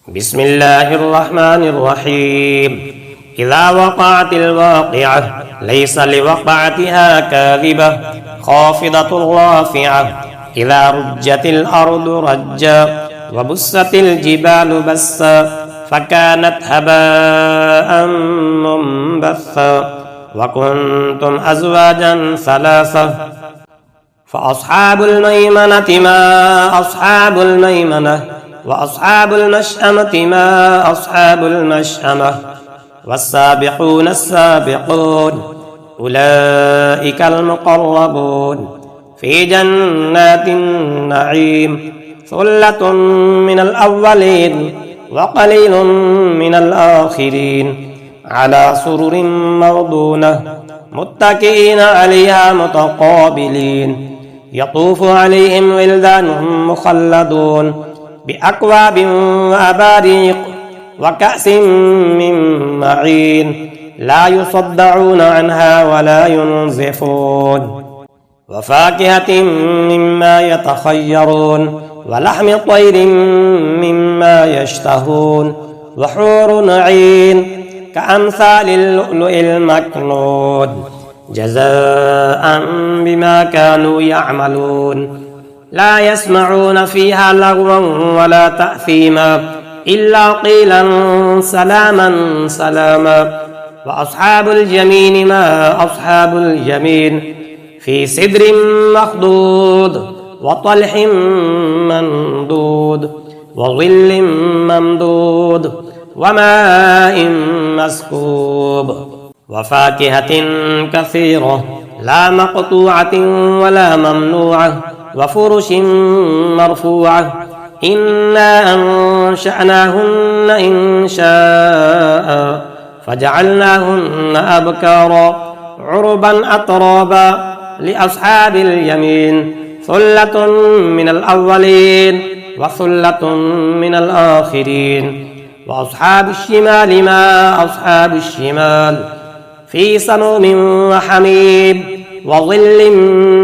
بسم الله الرحمن الرحيم إذا وقعت الواقعة ليس لوقعتها كاذبة خافضة رافعة إذا رجت الأرض رجا وبست الجبال بسا فكانت هباء منبثا وكنتم أزواجا ثلاثة فأصحاب الميمنة ما أصحاب الميمنة وأصحاب المشأمة ما أصحاب المشأمة والسابقون السابقون أولئك المقربون في جنات النعيم ثلة من الأولين وقليل من الآخرين على سرر موضونة متكئين عليها متقابلين يطوف عليهم ولدان مخلدون بأكواب وأباريق وكأس من معين لا يصدعون عنها ولا ينزفون وفاكهة مما يتخيرون ولحم طير مما يشتهون وحور عين كأمثال اللؤلؤ المكنون جزاء بما كانوا يعملون لا يسمعون فيها لغوا ولا تأثيما إلا قيلا سلاما سلاما وأصحاب اليمين ما أصحاب اليمين في سدر مخضود وطلح منضود وظل ممدود وماء مسكوب وفاكهة كثيرة لا مقطوعة ولا ممنوعة وفرش مرفوعة إنا أنشأناهن إنشاء فجعلناهن أبكارا عربا أترابا لأصحاب اليمين ثلة من الأولين وثلة من الآخرين وأصحاب الشمال ما أصحاب الشمال في سموم وحميم وظل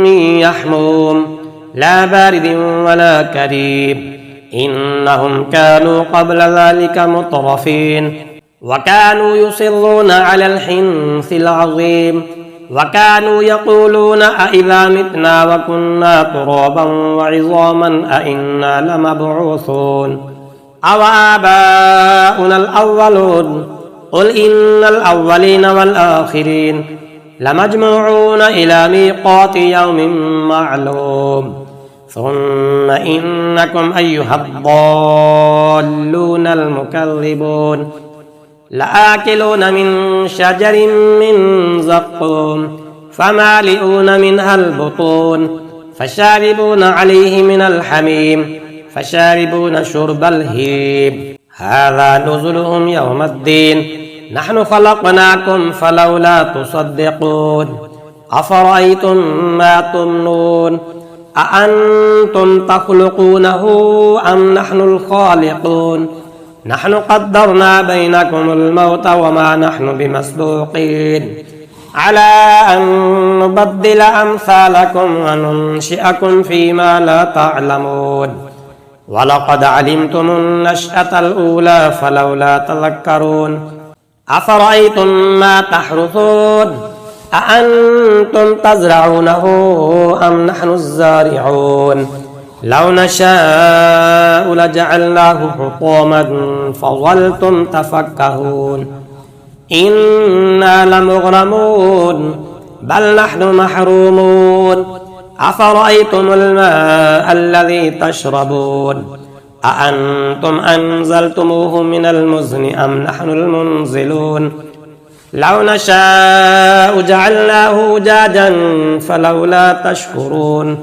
من يحموم لا بارد ولا كريم إنهم كانوا قبل ذلك مترفين وكانوا يصرون على الحنث العظيم وكانوا يقولون أإذا متنا وكنا ترابا وعظاما أإنا لمبعوثون أو آباؤنا الأولون قل إن الأولين والآخرين لمجموعون إلى ميقات يوم معلوم ثم إنكم أيها الضالون المكذبون لآكلون من شجر من زقوم فمالئون منها البطون فشاربون عليه من الحميم فشاربون شرب الهيم هذا نزلهم يوم الدين نحن خلقناكم فلولا تصدقون أفرأيتم ما تمنون أأنتم تخلقونه أم نحن الخالقون نحن قدرنا بينكم الموت وما نحن بمسبوقين على أن نبدل أمثالكم وننشئكم فيما لا تعلمون ولقد علمتم النشأة الأولى فلولا تذكرون أفرأيتم ما تحرثون أأنتم تزرعونه أم نحن الزارعون لو نشاء لجعلناه حطاما فظلتم تفكهون إنا لمغرمون بل نحن محرومون أفرأيتم الماء الذي تشربون أأنتم أنزلتموه من المزن أم نحن المنزلون لو نشاء جعلناه أجاجا فلولا تشكرون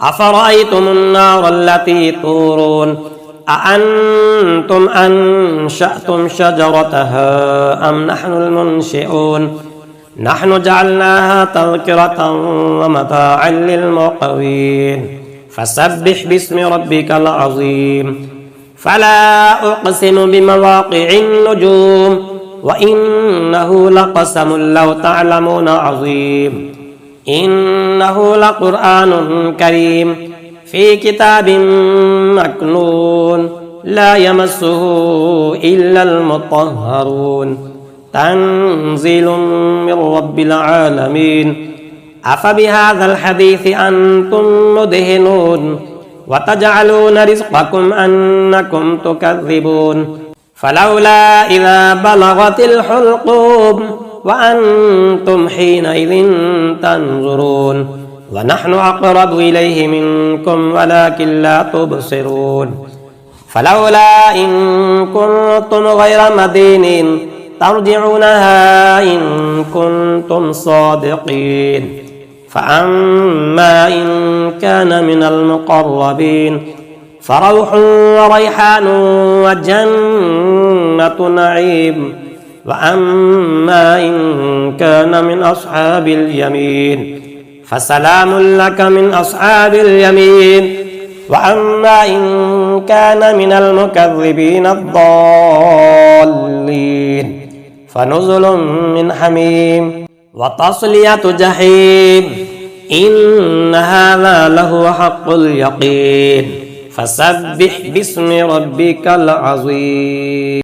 أفرأيتم النار التي تورون أأنتم أنشأتم شجرتها أم نحن المنشئون نحن جعلناها تذكرة ومتاعا للمقوين فسبح باسم ربك العظيم فلا أقسم بمواقع النجوم وإنه لقسم لو تعلمون عظيم إنه لقرآن كريم في كتاب مكنون لا يمسه إلا المطهرون تنزيل من رب العالمين أفبهذا الحديث أنتم مدهنون وتجعلون رزقكم أنكم تكذبون فلولا إذا بلغت الحلقوم وأنتم حينئذ تنظرون ونحن أقرب إليه منكم ولكن لا تبصرون فلولا إن كنتم غير مدينين ترجعونها إن كنتم صادقين فأما إن كان من المقربين فروح وريحان وجنة نعيم وأما إن كان من أصحاب اليمين فسلام لك من أصحاب اليمين وأما إن كان من المكذبين الضالين فنزل من حميم وتصلية جحيم إن هذا لهو حق اليقين فسبح باسم ربك العظيم.